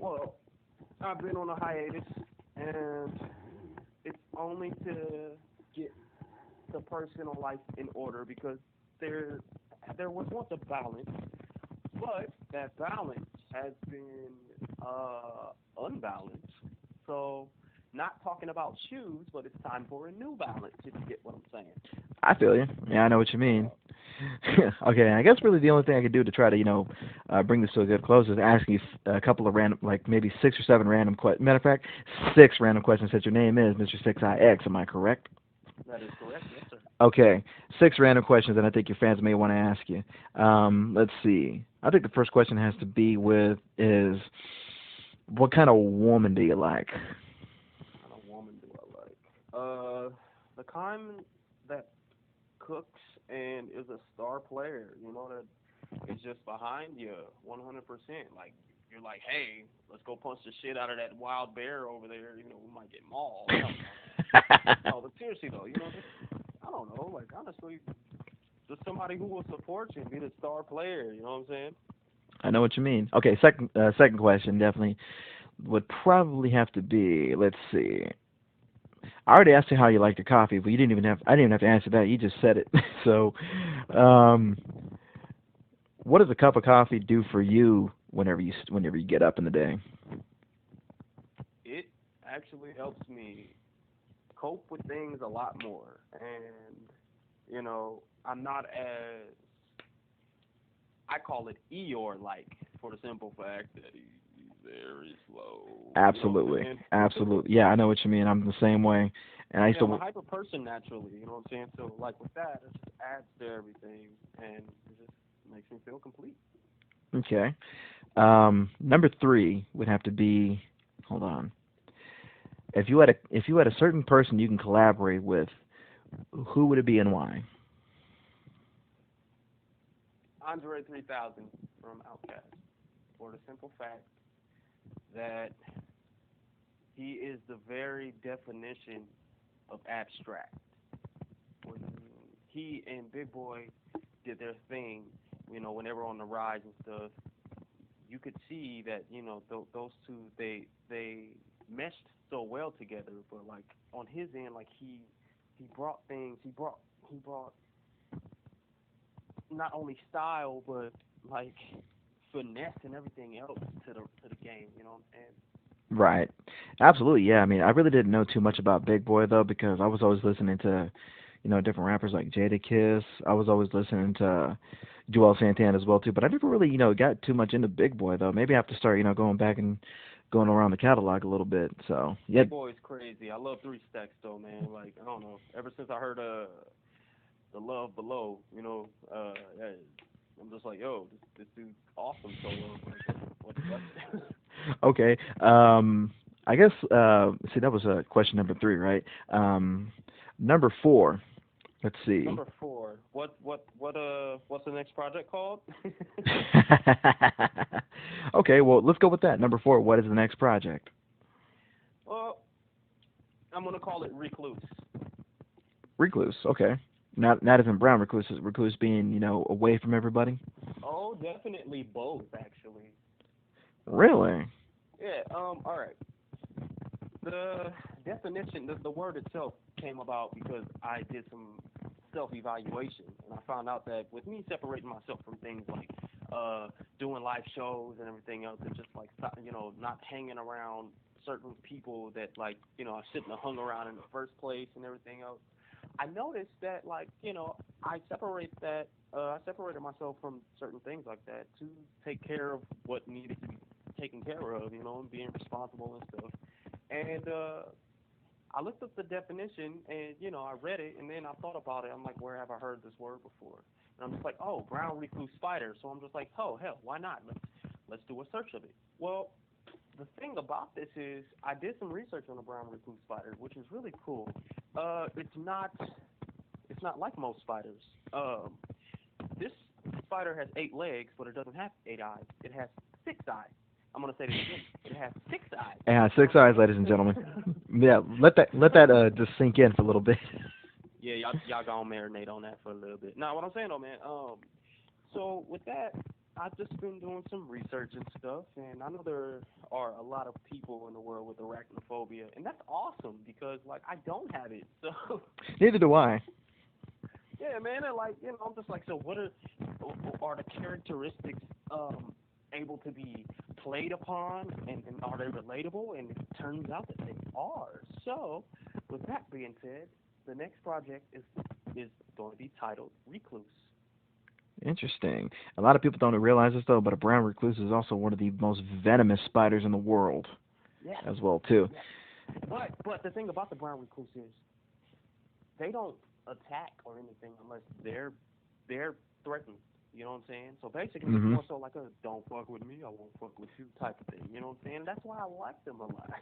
Well, I've been on a hiatus, and it's only to get the personal life in order because there there was once a balance, but that balance has been unbalanced. So, not talking about shoes, but it's time for a new balance. If you get what I'm saying. I feel you. Yeah, I know what you mean. Uh, Okay, I guess really the only thing I could do to try to, bring this to a good close is ask you a couple of random, like maybe 6 or 7 random questions. Matter of fact, 6 random questions that your name is Mr. 6IX. Am I correct? that is correct. Yes, sir. Okay, 6 random questions that I think your fans may want to ask you. Let's see. I think the first question has to be with is, what kind of woman do you like? What kind of woman do I like? The kind that cooks and is a star player. You know that is just behind you, 100%. Like you're like, hey, let's go punch the shit out of that wild bear over there. You know, we might get mauled. Hell no. No, but seriously though, just I don't know. Like honestly, just somebody who will support you and be the star player. You know what I'm saying? I know what you mean. Okay, second question definitely would probably have to be. Let's see. I already asked you how you like your coffee, but you didn't even have. I didn't even have to answer that. You just said it. So, um, what does a cup of coffee do for you whenever you get up in the day? It actually helps me cope with things a lot more, and I'm not as I call it Eeyore like for the simple fact that he's very slow. You know what I'm Absolutely, saying? absolutely. Yeah, I know what you mean. I'm the same way, and I used Yeah, I'm a to. hyper person naturally. You know what I'm saying? So like with that, it just adds to everything, and it just makes me feel complete. Okay. Number three would have to be. Hold on. If you had a certain person you can collaborate with, who would it be and why? Andre 3000 from Outkast, for the simple fact that he is the very definition of abstract. When he and Big Boy did their thing, when they were on the rise and stuff, you could see that those two they meshed so well together. But like on his end, like he brought things, he brought not only style but like finesse and everything else to the game. You know, and Right. Absolutely. Yeah. I mean, I really didn't know too much about Big Boy though because I was always listening to, different rappers like Jada Kiss. I was always listening to Joel Santana as well too. But I never really, got too much into Big Boy though. Maybe I have to start, going back and going around the catalog a little bit. So yeah. Big Boy is crazy. I love Three Stacks though, man. Like I don't know. Ever since I heard the Love Below, yeah, I'm just like, yo, this dude's awesome solo. Like, what? Okay. I guess. See, that was question number three, right? Number four. Let's see. Number four. What's the next project called? Okay, well, let's go with that. Number four. What is the next project? Well, I'm gonna call it Recluse. Recluse. Okay. Not even brown recluse. Recluse being away from everybody. Oh, definitely both, actually. Really? Yeah. All right. The definition, the word itself came about because I did some self-evaluation, and I found out that with me separating myself from things like doing live shows and everything else, and just like not hanging around certain people that like I shouldn't have hung around in the first place and everything else. I noticed that like I separated myself from certain things like that to take care of what needed to be taken care of, and being responsible and stuff. And I looked up the definition and I read it and then I thought about it. I'm like, where have I heard this word before? And I'm just like, oh, brown recluse spider. So I'm just like, oh hell, why not? Let's do a search of it. Well, the thing about this is I did some research on the brown recluse spider, which is really cool. It's not like most spiders. This spider has 8 legs, but it doesn't have 8 eyes. It has 6 eyes. I'm gonna say this again. It has 6 eyes. Yeah, You know six what eyes, I'm ladies and saying? gentlemen. Yeah, let that just sink in for a little bit. Yeah, y'all gonna marinate on that for a little bit. Now, what I'm saying though, man. So with that, I've just been doing some research and stuff, and I know there are a lot of people in the world with arachnophobia, and that's awesome because like I don't have it. So Neither do I. yeah, man, and like I'm just like, so what are the characteristics able to be played upon, and are they relatable? And it turns out that they are. So with that being said, the next project is going to be titled Recluse. Interesting. A lot of people don't realize this though, but a brown recluse is also one of the most venomous spiders in the world, Yes. as well too. Yes. But the thing about the brown recluse is they don't attack or anything unless they're threatened. You know what I'm saying? So basically, it's Mhm. more so like a "don't fuck with me, I won't fuck with you" type of thing. You know what I'm saying? That's why I like them a lot.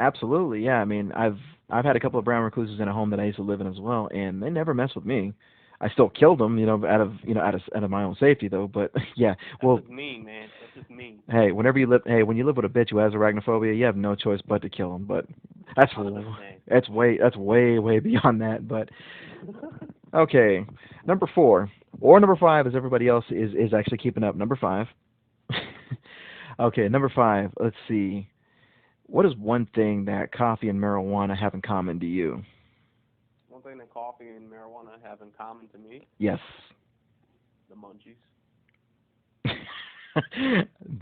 Absolutely, yeah. I mean, I've had a couple of brown recluses in a home that I used to live in as well, and they never mess with me. I still killed them, out of my own safety though. But yeah, That's well, just mean, man. That's just mean. when you live with a bitch who has arachnophobia, you have no choice but to kill him. But that's 100%. that's way beyond that. But okay, number 4 or number 5, as everybody else is actually keeping up. Number 5. Okay, number 5. Let's see. What is one thing that coffee and marijuana have in common to you? One thing that coffee and marijuana have in common to me, Yes. the munchies.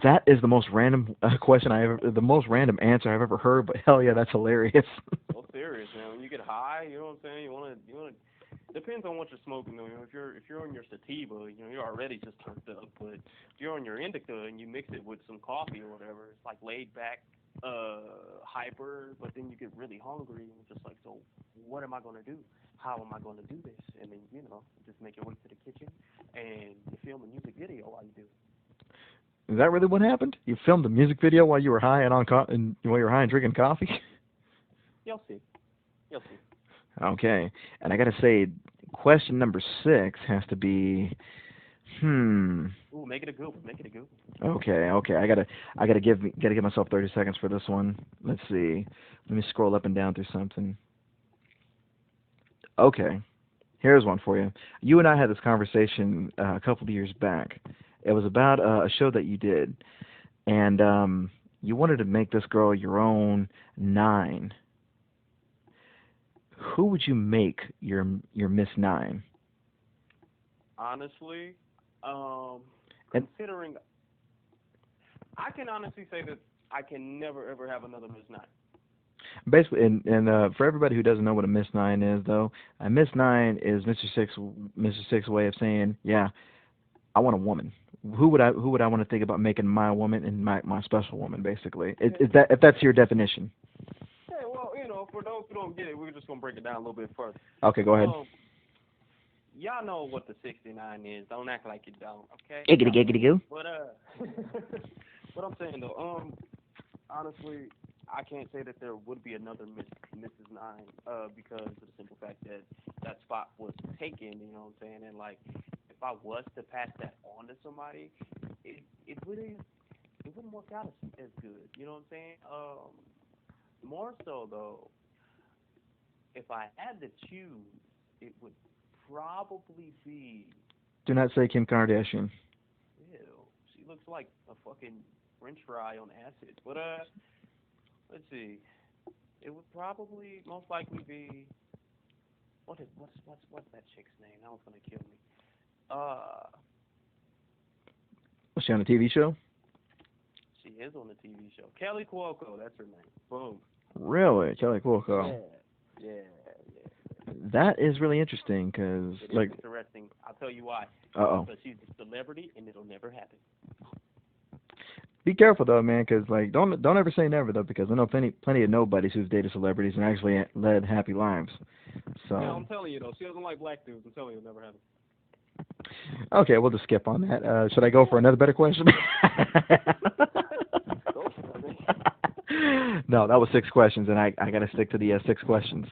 That is the most random the most random answer I've ever heard. But hell yeah, that's hilarious. So serious, man. When you get high, you know what I'm saying? You wanna. Depends on what you're smoking, though. You know, if you're on your sativa, you're already just turned up. But if you're on your indica and you mix it with some coffee or whatever, it's like laid back, hyper. But then you get really hungry and just like, so what am I gonna do? How am I gonna do this? And then just make your way to the kitchen and you film a music video while you do it. Is that really what happened? You filmed a music video while you were high and while you were high and drinking coffee? You'll see. You'll see. Okay. And I gotta say, question number 6 has to be, hmm. Ooh, make it a good one. Make it a good one. Okay. I gotta give myself 30 seconds for this one. Let's see. Let me scroll up and down through something. Okay. Here's one for you. You and I had this conversation a couple of years back. It was about a show that you did, and you wanted to make this girl your own 9. Who would you make your Miss 9? Honestly, And considering, I can honestly say that I can never ever have another Miss Nine. basically, and for everybody who doesn't know what a Miss 9 is, though, a Miss 9 is Mr. Six's way of saying, yeah, I want a woman. Who would I want to think about making my woman and my special woman, basically? If that's your definition. Yeah, well, for those who don't get it, we're just gonna break it down a little bit further. Okay, go ahead. Y'all know what the 69 is. Don't act like you don't, okay? Giggity giggity goo. But what I'm saying though, honestly, I can't say that there would be another Mrs. Nine, because of the simple fact that that spot was taken. You know what I'm saying? And like, if I was to pass that on to somebody, it wouldn't work out as good. You know what I'm saying? More so though, if I had to choose, it would probably be. Do not say Kim Kardashian. Ew, she looks like a fucking French fry on acid. But let's see. It would probably most likely be what's that chick's name? That one's gonna kill me. Was she on a TV show? She is on the TV show. Kelly Cuoco, that's her name. Boom. Really, Kelly Cuoco. Yeah. That is really interesting because, It is like, interesting. I'll tell you why. uh-oh. Because she's a celebrity and it'll never happen. Be careful though, man, because like don't ever say never though, because I know plenty of nobodies who've dated celebrities and actually led happy lives. So. Yeah, I'm telling you though, she doesn't like black dudes. I'm telling you, it'll never happen. Okay, we'll just skip on that. Should I go for another better question? No, that was 6 questions, and I got to stick to the 6 questions.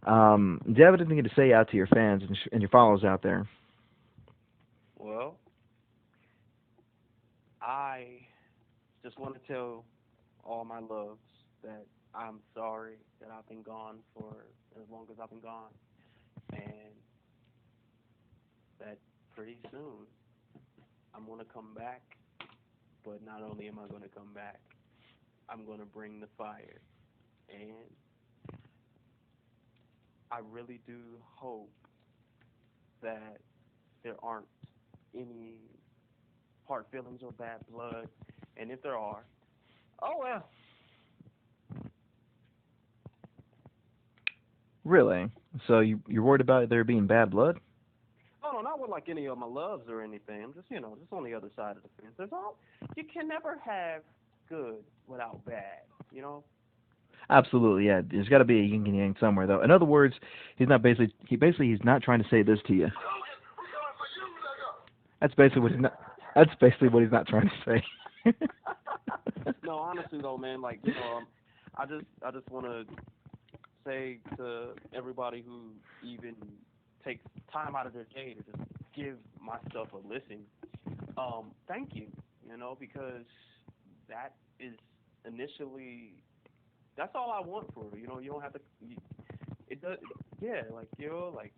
Do you have anything to say out to your fans and your followers out there? Well, I just want to tell all my loves that I'm sorry that I've been gone for as long as I've been gone, and that pretty soon I'm gonna come back, but not only am I gonna come back, I'm gonna bring the fire. And I really do hope that there aren't any hard feelings or bad blood. And if there are, oh well. Really? So you're worried about there being bad blood? Oh no, not with like any of my loves or anything. I'm just just on the other side of the fence. You can never have good without bad. You know. Absolutely, yeah. There's got to be a yin and yang somewhere, though. In other words, he's not trying to say this to you. That's basically what he's not. That's basically what he's not trying to say. No, honestly though, man, like I just want to say to everybody who even takes time out of their day to just give my stuff a listen. Thank you, because that is initially that's all I want for you. You don't have to. It does, yeah. Like like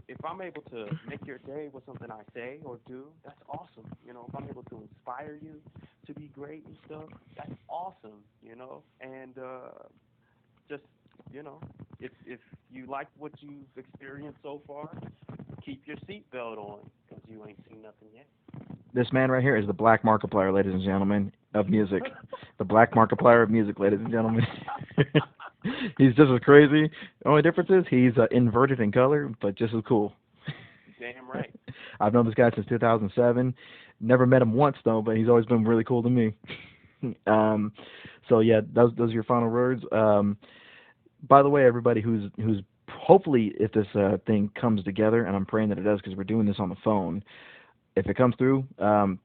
if I'm able to make your day with something I say or do, that's awesome. If I'm able to inspire you to be great and stuff, that's awesome. And just if you like what you've experienced so far, keep your seatbelt on because you ain't seen nothing yet. This man right here is the black Markiplier, ladies and gentlemen, of music. The black Markiplier of music, ladies and gentlemen. He's just as crazy. The only difference is he's inverted in color, but just as cool. Damn right. I've known this guy since 2007. Never met him once, though, but he's always been really cool to me. So, yeah, those are your final words. By the way, everybody who's hopefully, if this thing comes together, and I'm praying that it does because we're doing this on the phone, if it comes through,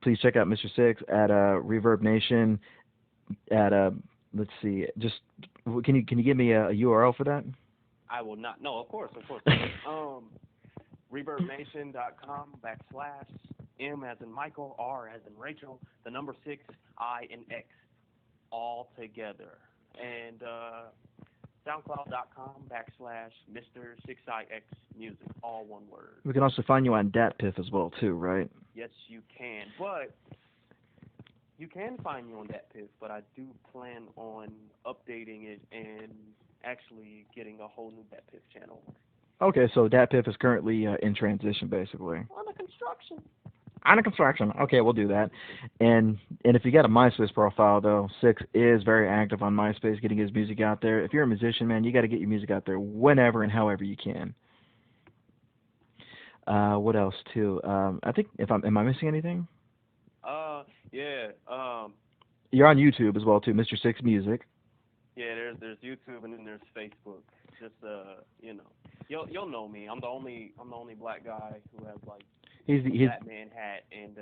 please check out Mr. Six at Reverbnation at let's see, just can you give me a URL for that? I will not. No, of course. Reverbnation.com / M as in Michael, R as in Rachel, the number 6, I and X, all together, and SoundCloud.com / Mr. 6ix Music, all one word. We can also find you on DatPiff as well too, right? Yes, you can, but you can find me on DatPiff, but I do plan on updating it and actually getting a whole new DatPiff channel. Okay, so DatPiff is currently in transition, basically. Under construction. Under construction. Okay, we'll do that. And if you got a MySpace profile, though, Six is very active on MySpace, getting his music out there. If you're a musician, man, you got to get your music out there whenever and however you can. What else too? I think am I missing anything? Yeah. You're on YouTube as well too, Mr. Six Music. Yeah, there's YouTube and then there's Facebook. Just you'll know me. I'm the only black guy who has like he's Batman hat and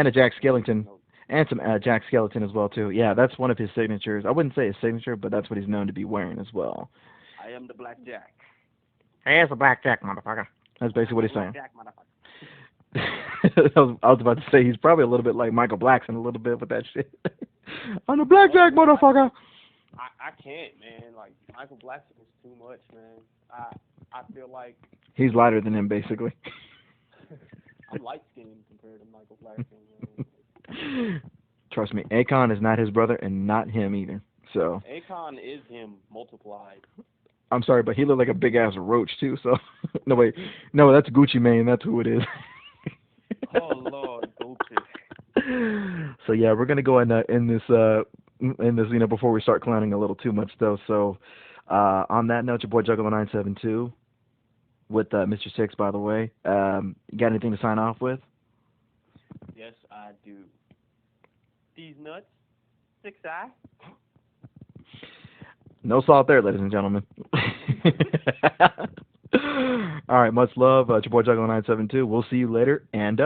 a Jack Skellington and some Jack Skellington as well too. Yeah, that's one of his signatures. I wouldn't say his signature, but that's what he's known to be wearing as well. I am the Black Jack. Hey, it's the Black Jack, motherfucker. That's basically what he's saying. Jack, motherfucker. I was about to say he's probably a little bit like Michael Blackson a little bit with that shit. I'm the Black Jack, motherfucker. I can't, man. Like Michael Blackson is too much, man. I feel like he's lighter than him, basically. I'm light skinned compared to Michael Blackson. Man. Trust me, Akon is not his brother and not him either. So Akon is him multiplied. I'm sorry, but he looked like a big ass roach too. So no, that's Gucci Mane. That's who it is. Oh Lord, Gucci. So yeah, we're gonna go in this before we start clowning a little too much though. So on that note, your boy Juggalo972 with Mr. Six, by the way. You got anything to sign off with? Yes, I do. These nuts, 6i. No salt there, ladies and gentlemen. All right, much love. It's your boy Juggalo972. We'll see you later, and